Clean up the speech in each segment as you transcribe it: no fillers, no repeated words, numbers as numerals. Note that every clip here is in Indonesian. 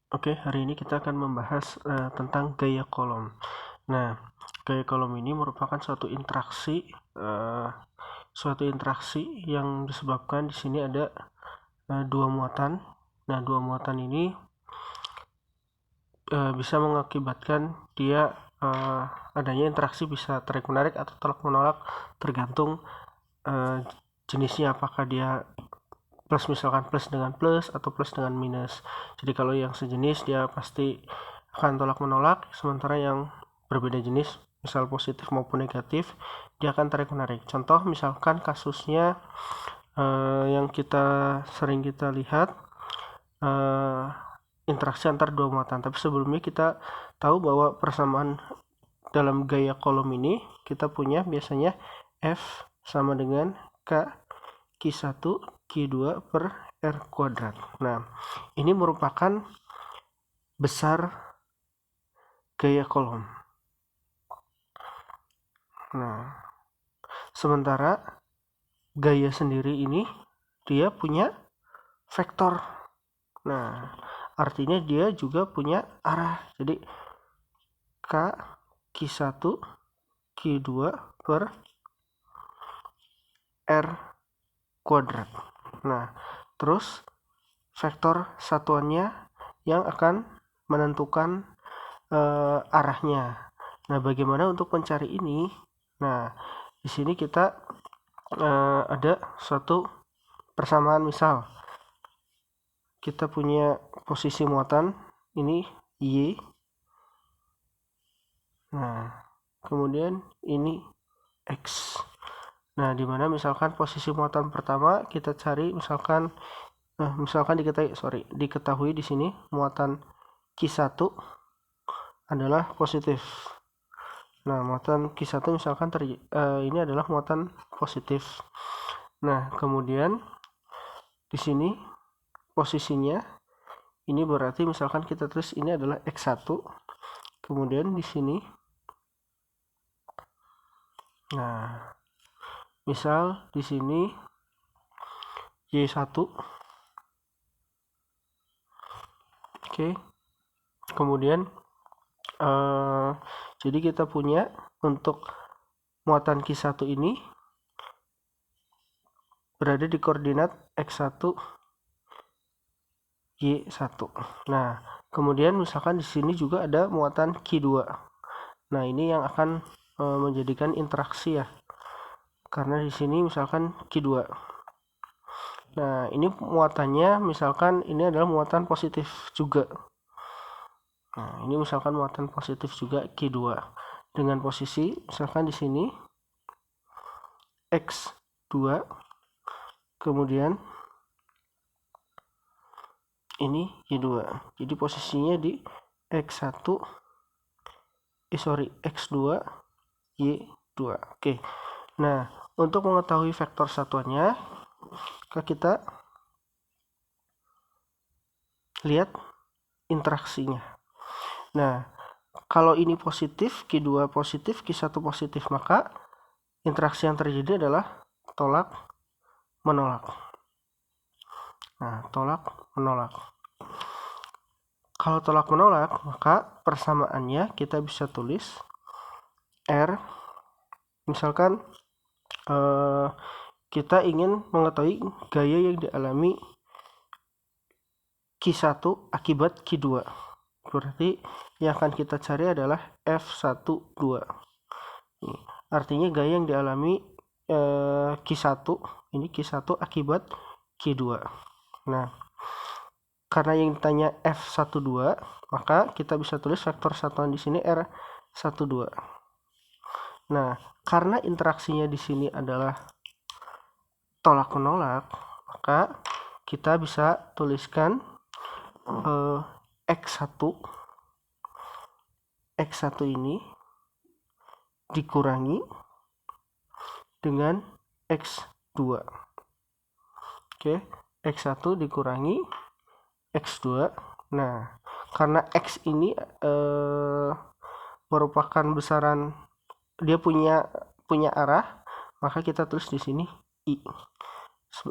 Oke, hari ini kita akan membahas tentang gaya kolom. Nah, gaya kolom ini merupakan suatu interaksi yang disebabkan di sini ada dua muatan. Nah, dua muatan ini bisa mengakibatkan dia adanya interaksi bisa tarik-menarik atau tolak-menolak tergantung uh, jenisnya, apakah dia plus, misalkan plus dengan plus atau plus dengan minus. Jadi kalau yang sejenis dia pasti akan tolak menolak, sementara yang berbeda jenis misal positif maupun negatif dia akan tarik menarik. Contoh misalkan kasusnya yang sering kita lihat interaksi antar dua muatan. Tapi sebelumnya kita tahu bahwa persamaan dalam gaya kolom ini kita punya biasanya F sama dengan K Q1 Q2 per R kuadrat. Nah, ini merupakan besar gaya kolom. Nah, sementara gaya sendiri ini dia punya vektor. Nah, artinya dia juga punya arah. Jadi K Q1 Q2 per R kuadrat. Nah, terus vektor satuannya yang akan menentukan arahnya. Nah, bagaimana untuk mencari ini? Nah, di sini kita ada suatu persamaan. Misal kita punya posisi muatan ini Y. Nah, kemudian ini X. Nah, dimana misalkan posisi muatan pertama kita cari misalkan diketahui di sini muatan Q1 adalah positif. Nah, muatan Q1 misalkan ini adalah muatan positif. Nah, kemudian di sini posisinya ini berarti misalkan kita tulis ini adalah X1. Kemudian di sini nah, misal di sini Y1. Oke. Kemudian jadi kita punya untuk muatan Q1 ini berada di koordinat X1 Y1. Nah, kemudian misalkan di sini juga ada muatan Q2. Nah, ini yang akan menjadikan interaksi ya. Karena di sini misalkan Q2. Nah, ini muatannya misalkan ini adalah muatan positif juga. Nah, ini misalkan muatan positif juga Q2 dengan posisi misalkan di sini X2, kemudian ini Y2. Jadi posisinya di X1 X2 Y2. Oke. Nah, untuk mengetahui vektor satuannya kita lihat interaksinya. Nah, kalau ini positif, Q2 positif, Q1 positif, maka interaksi yang terjadi adalah tolak menolak. Nah, tolak menolak. Kalau tolak menolak, maka persamaannya kita bisa tulis R. Misalkan kita ingin mengetahui gaya yang dialami Q1 akibat Q2. Berarti yang akan kita cari adalah F12. Artinya gaya yang dialami Q1, ini Q1 akibat Q2. Nah, karena yang ditanya F12, maka kita bisa tulis vektor satuan di sini R12. Nah, karena interaksinya di sini adalah tolak menolak, maka kita bisa tuliskan X1 ini dikurangi dengan X2. Oke, X1 dikurangi X2. Nah, karena X ini merupakan besaran, dia punya arah, maka kita tulis di sini I.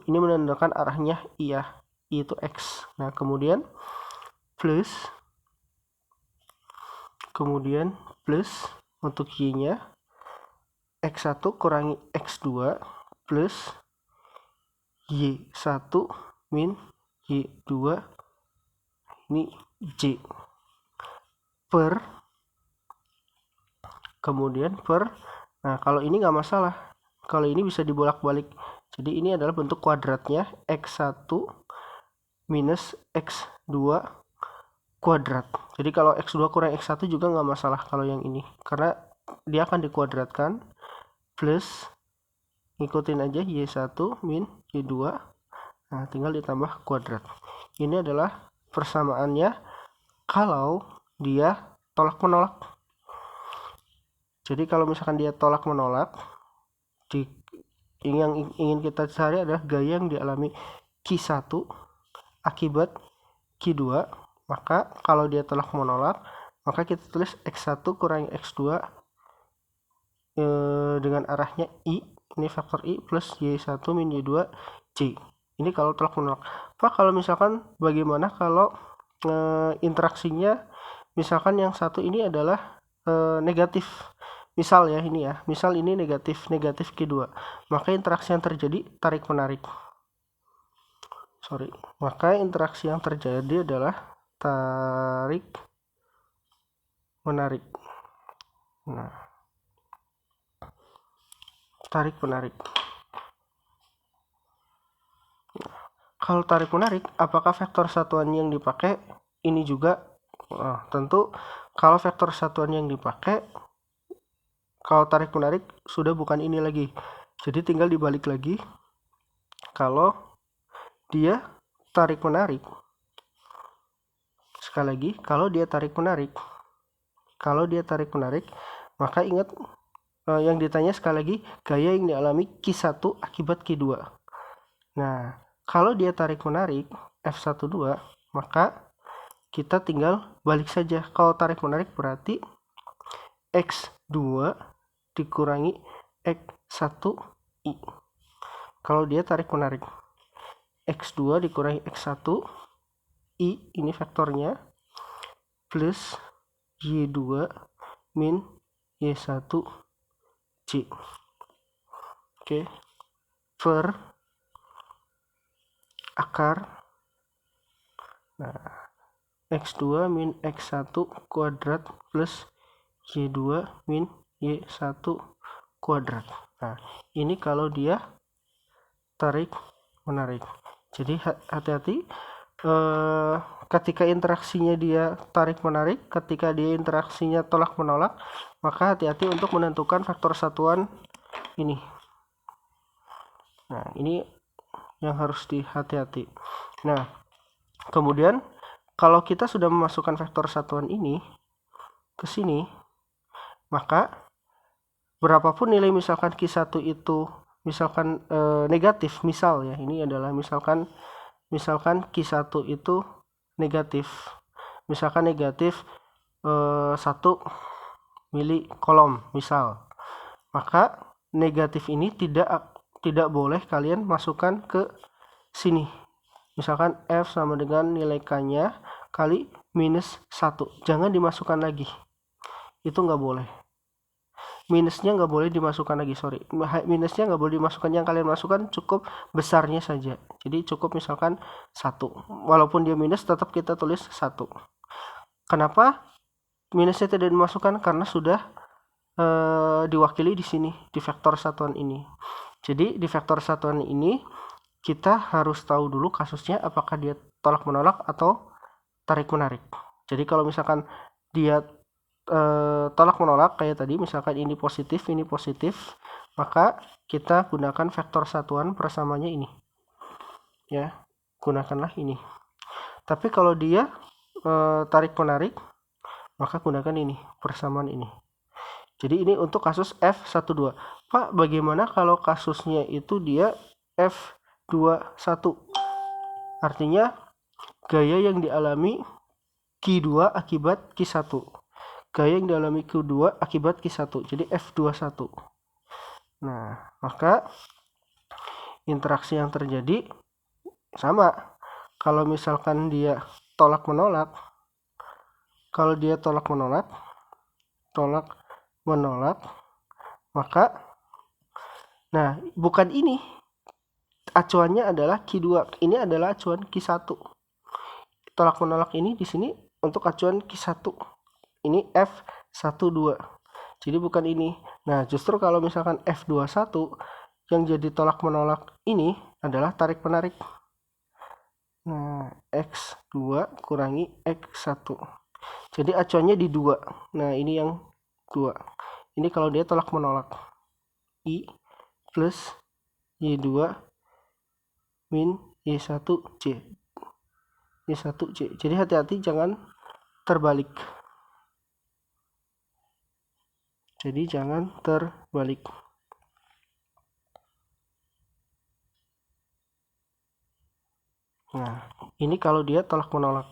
Ini menandakan arahnya I ya, I itu X. Nah, kemudian plus, kemudian plus untuk Y-nya X1 kurangi X2 plus Y1 min Y2 ini J per, kemudian per, nah kalau ini nggak masalah, kalau ini bisa dibolak-balik, jadi ini adalah bentuk kuadratnya X1 minus X2 kuadrat. Jadi kalau X2 kurang X1 juga nggak masalah kalau yang ini, karena dia akan dikuadratkan plus, ngikutin aja Y1 min Y2, nah tinggal ditambah kuadrat. Ini adalah persamaannya kalau dia tolak menolak. Jadi kalau misalkan dia tolak menolak, yang ingin kita cari adalah gaya yang dialami Q1 akibat Q2, maka kalau dia tolak menolak, maka kita tulis X1 kurangi X2 dengan arahnya I, ini faktor I, plus Y1 min Y2 C. Ini kalau tolak menolak. Pak, kalau misalkan bagaimana kalau interaksinya, misalkan yang satu ini adalah negatif, misal ya ini ya, misal ini negatif Q2, maka interaksi yang terjadi tarik menarik. Maka interaksi yang terjadi adalah tarik menarik. Nah, tarik menarik. Kalau tarik menarik, apakah vektor satuan yang dipakai ini juga? Tentu kalau vektor satuan yang dipakai, kalau tarik menarik sudah bukan ini lagi. Jadi tinggal dibalik lagi. Kalau dia tarik menarik, sekali lagi, kalau dia tarik menarik, maka ingat yang ditanya sekali lagi gaya yang dialami Q1 akibat Q2. Nah, kalau dia tarik menarik F12, maka kita tinggal balik saja. Kalau tarik menarik berarti X2 dikurangi X1I. Kalau dia tarik menarik, X2 dikurangi X1 I, ini vektornya, plus Y2 min Y1 C. Oke. Per akar, nah, X2 min X1 kuadrat plus Y2 min Y1 kuadrat. Nah, ini kalau dia tarik menarik. Jadi hati-hati ketika interaksinya dia tarik menarik, ketika dia interaksinya tolak menolak, maka hati-hati untuk menentukan faktor satuan ini. Nah, ini yang harus dihati-hati. Nah, kemudian kalau kita sudah memasukkan faktor satuan ini ke sini, maka berapapun nilai misalkan Q1 itu misalkan negatif, misal ya, ini adalah misalkan Q1 itu negatif, misalkan negatif 1 mili kolom misal, maka negatif ini tidak boleh kalian masukkan ke sini. Misalkan F sama dengan nilai K-nya kali minus 1, jangan dimasukkan lagi, itu nggak boleh. Minusnya nggak boleh dimasukkan lagi, minusnya nggak boleh dimasukkan, yang kalian masukkan cukup besarnya saja. Jadi cukup misalkan 1, walaupun dia minus tetap kita tulis 1. Kenapa minusnya tidak dimasukkan? Karena sudah diwakili di sini di vektor satuan ini. Jadi di vektor satuan ini kita harus tahu dulu kasusnya apakah dia tolak menolak atau tarik menarik. Jadi kalau misalkan dia tolak menolak kayak tadi, misalkan ini positif, maka kita gunakan vektor satuan persamanya ini, ya, gunakanlah ini. Tapi kalau dia tarik menarik, maka gunakan ini, persamaan ini. Jadi ini untuk kasus F12. Pak, bagaimana kalau kasusnya itu dia F21? Artinya gaya yang dialami Q2 akibat Q1. Gaya yang dialami Q2 akibat Q1, jadi F21. Nah, maka interaksi yang terjadi sama. Kalau misalkan dia tolak menolak, kalau dia tolak menolak, maka nah bukan ini, acuannya adalah Q2, ini adalah acuan Q1. Tolak menolak ini di sini untuk acuan Q1, ini F12, jadi bukan ini. Nah justru kalau misalkan F21 yang jadi tolak menolak ini adalah tarik menarik. Nah X2 kurangi X1, jadi acuannya di 2. Nah ini yang 2, ini kalau dia tolak menolak, I plus Y2 min Y1C. Y1C. Jadi hati-hati jangan terbalik. Nah, ini kalau dia tolak menolak.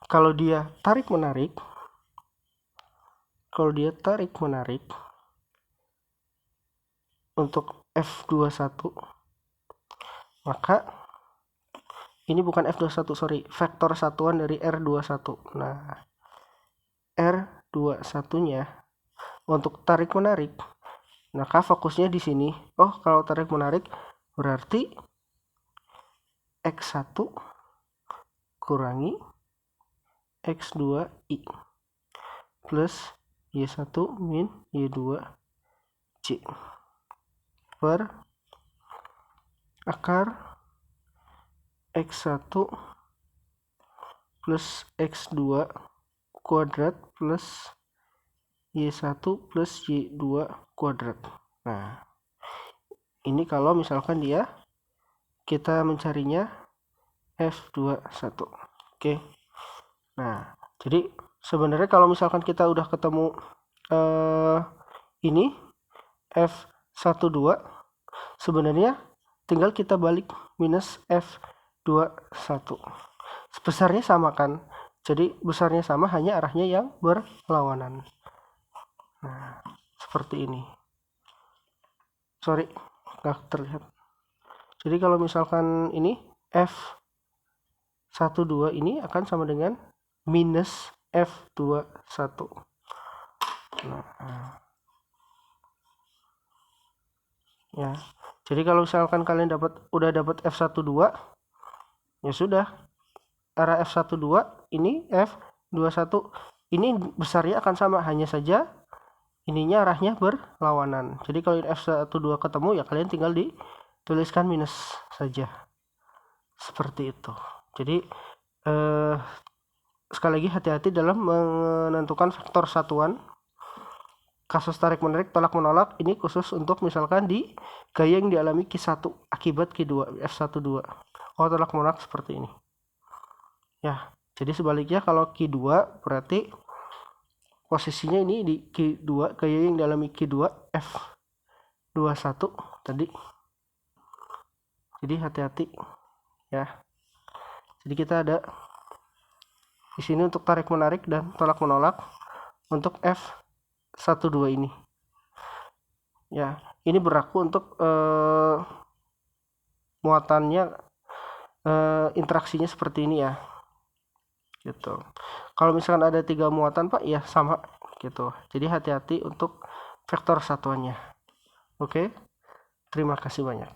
Kalau dia tarik menarik, untuk F21, maka ini bukan F21, sorry, vektor satuan dari R21. Nah, R21-nya untuk tarik menarik, maka fokusnya di sini. Oh, kalau tarik menarik berarti X1 kurangi X2I plus Y1 min Y2C per akar X1 plus X2 kuadrat plus Y1 plus Y2 kuadrat. Nah, ini kalau misalkan kita mencarinya F21. Oke. Nah, jadi sebenarnya kalau misalkan kita udah ketemu ini F12, sebenarnya tinggal kita balik minus F21. Besarnya sama kan? Jadi besarnya sama, hanya arahnya yang berlawanan. Nah, seperti ini. Sorry, nggak terlihat. Jadi kalau misalkan ini F12 ini akan sama dengan minus F21. Nah, ya. Jadi kalau misalkan kalian udah dapat F12, ya sudah. Arah F12 ini F21 ini besarnya akan sama, hanya saja ininya arahnya berlawanan. Jadi kalau F12 ketemu, ya kalian tinggal dituliskan minus saja. Seperti itu. Jadi sekali lagi hati-hati dalam menentukan vektor satuan. Kasus tarik menarik tolak menolak ini khusus untuk misalkan di gaya yang dialami Q1 akibat Q2 F12. Kalau tolak menolak seperti ini. Ya, jadi sebaliknya kalau Q2 berarti posisinya ini di Q2, gaya yang dialami Q2 F21 tadi. Jadi hati-hati ya. Jadi kita ada di sini untuk tarik menarik dan tolak menolak untuk F12 ini. Ya, ini berlaku untuk muatannya, interaksinya seperti ini ya. Gitu. Kalau misalkan ada 3 muatan Pak, ya sama gitu. Jadi hati-hati untuk vektor satuannya. Oke. Terima kasih banyak.